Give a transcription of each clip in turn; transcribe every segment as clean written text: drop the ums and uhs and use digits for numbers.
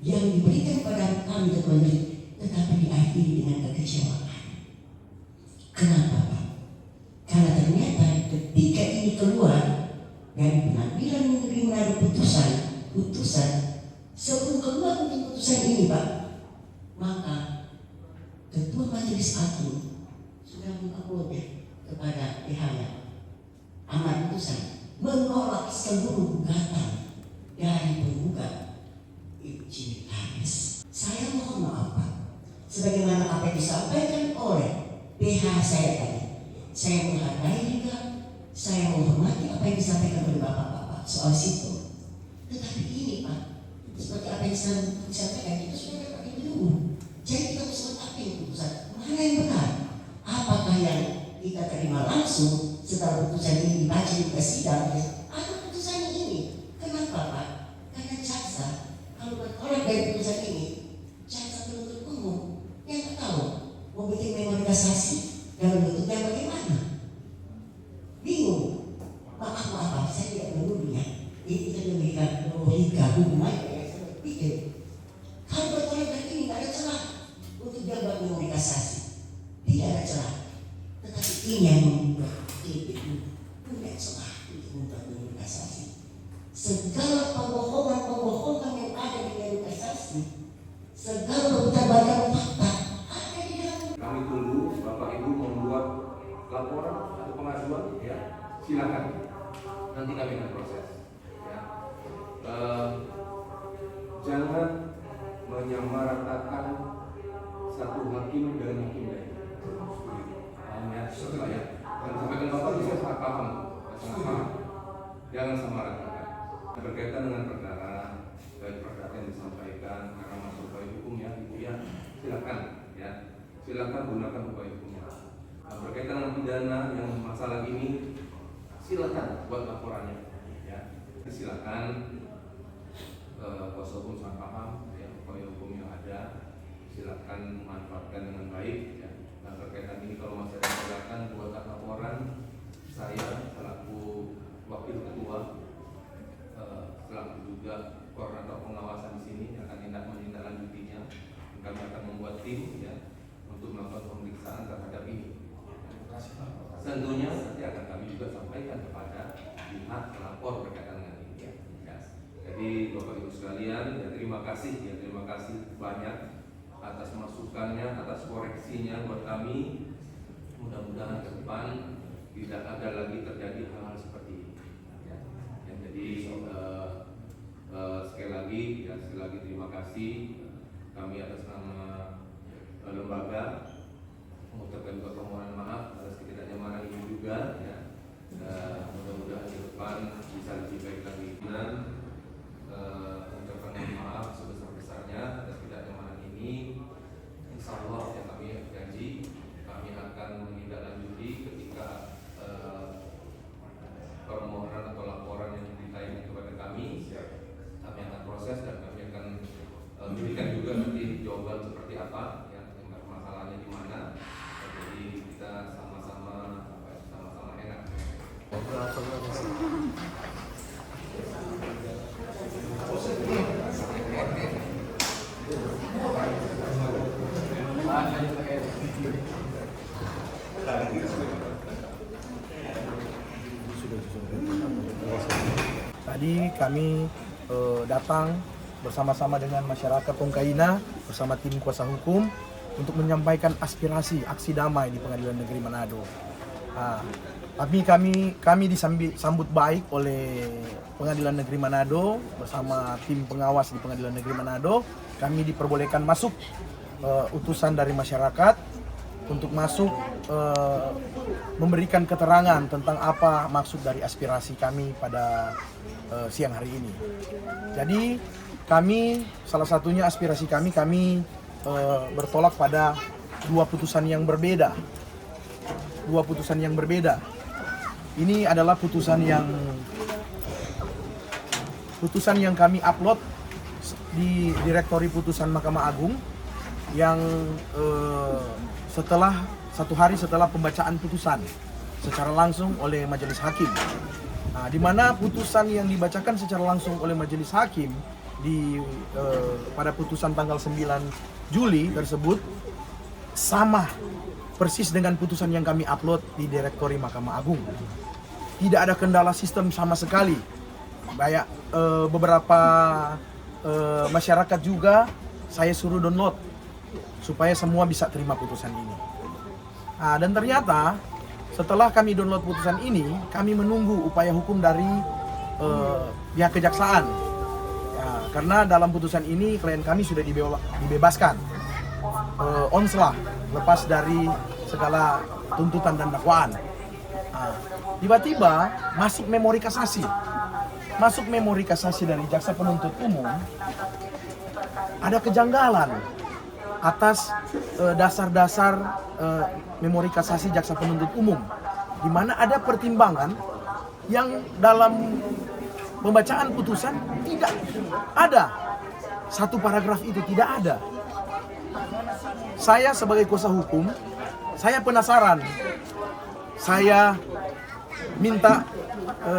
yang diberikan pada kami teman tetapi diakhiri dengan kekecewaan. Kenapa Pak? Karena ternyata ketika ini keluar dari Pengadilan Negeri Manado putusan sebelum keluar untuk putusan ini Pak, maka Ketua Majelis Hakim sudah mengupload kepada pihaknya amar putusan menolak seluruh gugatan dari penggugat Jimmy Haris. Saya mohon maaf Pak, sebagaimana apa yang disampaikan oleh PH saya tadi, saya menghargai juga, saya menghormati apa yang disampaikan oleh bapak-bapak soal situ. Tetapi ini Pak, seperti apa yang saya disampaikan itu sudah dapat dulu. Jadi kita harus mengetahui putusan mana yang benar. Apakah yang kita terima langsung setelah putusan ini dibaca di persidangan atau putusan ini? Kenapa Pak? Karena jaksa kalau bertolak dari putusan ini, jaksa penuntut umum yang tak tahu mau bikin memori kasasi dalam bentuknya bagaimana? Bingung. Maaf, saya tidak menuduhnya. Ini kita memberikan logika hukum yang saya berpikir. Kalau bertolak dari ini tidak ada celah untuk diambil memori kasasi, tidak ada celah. Tetapi ini yang membuat punya celah untuk membuat memori kasasi. Segala pembohongan yang ada di memori kasasi, segala pembohongan fakta ada di dalam. Kami tunggu Bapak Ibu membuat laporan atau pengaduan, ya silakan. Nanti kami akan proses. Ya. Jangan menyamaratakan satu hakim dengan hakim lain. Ya, supaya dan sampaikan Bapak bisa sangat paham, sangat paham. Jangan samaratakan. Berkaitan dengan perkara, baik perkara yang disampaikan karena masuk upaya hukum ya, Ibu ya, silakan ya. Silakan gunakan upaya hukumnya. Nah, berkaitan dengan pidana yang masalah ini, silakan buat laporannya. Ya, silakan kuasa hukum sangat paham ya, upaya hukum yang ada, silakan manfaatkan dengan baik. Ya. Nah, berkaitan ini kalau masih ada silakan buatkan laporan. Saya selaku wakil ketua, selaku juga koordinator pengawasan di sini akan menindaklanjutinya. Kami akan membuat tim ya untuk melakukan pemeriksaan terhadap ini. Tentunya nanti akan kami juga sampaikan kepada pihak pelapor berkaitan dengan ini. Ya. Jadi Bapak Ibu sekalian, ya terima kasih banyak atas masukannya, atas koreksinya buat kami. Mudah-mudahan ke depan tidak ada lagi terjadi hal-hal seperti ini. Ya. Jadi sekali lagi terima kasih kami atas nama lembaga mengucapkan permohonan maaf atas ketidaknyamanan ini juga ya. Mudah-mudahan ke depan bisa lebih baik lagi. Dan mengucapkan maaf sebesar-besarnya atas ketidaknyamanan ini. Insya Allah yang kami janji kami akan menindaklanjuti ketika permohonan atau laporan yang ditayangkan kepada kami. Kami akan proses dan kami akan berikan juga nanti jawaban seperti apa ya, masalahnya di mana. Jadi kita sama-sama enak. Tadi kami datang bersama-sama dengan masyarakat Tongkaina bersama tim kuasa hukum untuk menyampaikan aspirasi aksi damai di Pengadilan Negeri Manado. Tapi kami disambut baik oleh Pengadilan Negeri Manado bersama tim pengawas di Pengadilan Negeri Manado. Kami diperbolehkan masuk utusan dari masyarakat untuk masuk memberikan keterangan tentang apa maksud dari aspirasi kami pada siang hari ini. Jadi kami, salah satunya aspirasi kami bertolak pada dua putusan yang berbeda. Ini adalah putusan yang kami upload di Direktori Putusan Mahkamah Agung yang setelah 1 hari setelah pembacaan putusan secara langsung oleh Majelis Hakim. Di mana putusan yang dibacakan secara langsung oleh Majelis Hakim pada putusan tanggal 9 Juli tersebut sama persis dengan putusan yang kami upload di Direktori Mahkamah Agung. Tidak ada kendala sistem sama sekali. Banyak beberapa masyarakat juga saya suruh download supaya semua bisa terima putusan ini. Nah, dan ternyata setelah kami download putusan ini, kami menunggu upaya hukum dari pihak kejaksaan. Ya, karena dalam putusan ini klien kami sudah dibebaskan onslah, lepas dari segala tuntutan dan dakwaan. Nah, tiba-tiba masuk memori kasasi. Masuk memori kasasi dari jaksa penuntut umum, ada kejanggalan atas dasar-dasar memori kasasi jaksa penuntut umum, di mana ada pertimbangan yang dalam pembacaan putusan tidak ada. Satu paragraf itu tidak ada. Saya sebagai kuasa hukum, saya penasaran. Saya minta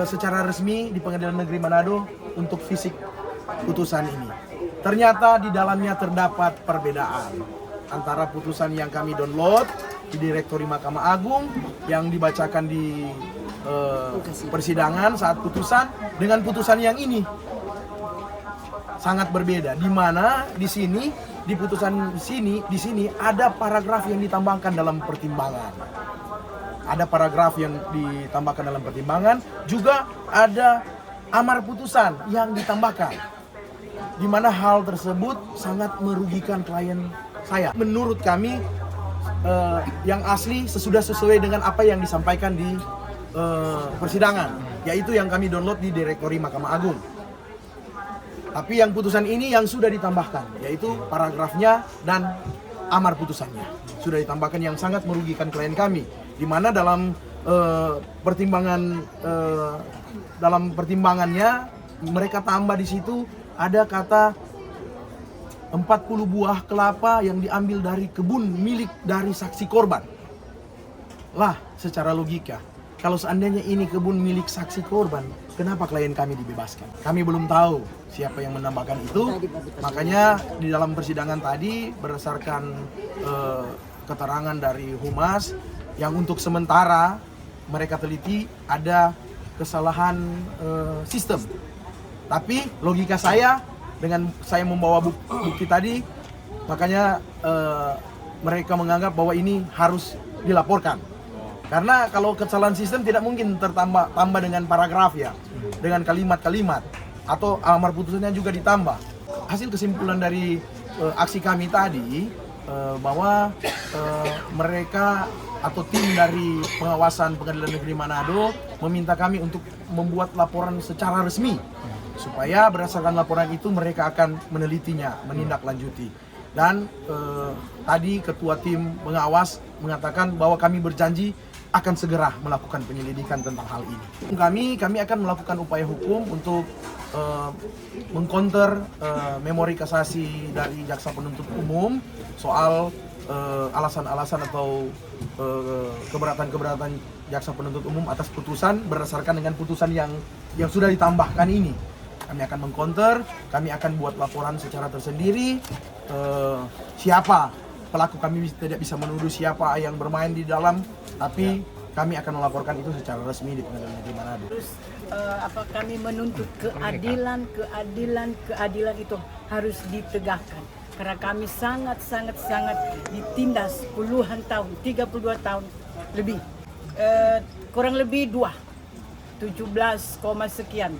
secara resmi di Pengadilan Negeri Manado untuk fisik putusan ini. Ternyata di dalamnya terdapat perbedaan antara putusan yang kami download di Direktori Mahkamah Agung yang dibacakan di persidangan saat putusan dengan putusan yang ini. Sangat berbeda, di mana di sini di putusan di sini ada paragraf yang ditambahkan dalam pertimbangan. Ada paragraf yang ditambahkan dalam pertimbangan, juga ada amar putusan yang ditambahkan. Di mana hal tersebut sangat merugikan klien saya. Menurut kami yang asli sesuai dengan apa yang disampaikan di persidangan, yaitu yang kami download di Direktori Mahkamah Agung. Tapi yang putusan ini yang sudah ditambahkan, yaitu paragrafnya dan amar putusannya sudah ditambahkan, yang sangat merugikan klien kami. Di mana dalam pertimbangannya mereka tambah di situ ada kata 40 buah kelapa yang diambil dari kebun milik dari saksi korban. Lah, secara logika, kalau seandainya ini kebun milik saksi korban, kenapa klien kami dibebaskan? Kami belum tahu siapa yang menambahkan itu. Makanya di dalam persidangan tadi berdasarkan keterangan dari Humas yang untuk sementara mereka teliti ada kesalahan sistem. Tapi logika saya dengan saya membawa bukti tadi, makanya mereka menganggap bahwa ini harus dilaporkan. Karena kalau kesalahan sistem tidak mungkin tambah dengan paragraf ya, dengan kalimat-kalimat, atau amar putusannya juga ditambah. Hasil kesimpulan dari aksi kami tadi bahwa mereka atau tim dari pengawasan Pengadilan Negeri Manado meminta kami untuk membuat laporan secara resmi, supaya berdasarkan laporan itu mereka akan menelitinya, menindaklanjuti. Dan tadi ketua tim pengawas mengatakan bahwa kami berjanji akan segera melakukan penyelidikan tentang hal ini. Kami akan melakukan upaya hukum untuk mengcounter memori kasasi dari jaksa penuntut umum soal alasan-alasan atau keberatan-keberatan jaksa penuntut umum atas putusan berdasarkan dengan putusan yang sudah ditambahkan ini. Kami akan mengcounter, kami akan buat laporan secara tersendiri. Siapa pelaku, kami tidak bisa menuduh siapa yang bermain di dalam, tapi kami akan melaporkan itu secara resmi di Pengadilan Negeri Manado. Terus kami menuntut keadilan itu harus ditegakkan. Karena kami sangat ditindas puluhan tahun, 32 tahun lebih. Kurang lebih 17, sekian.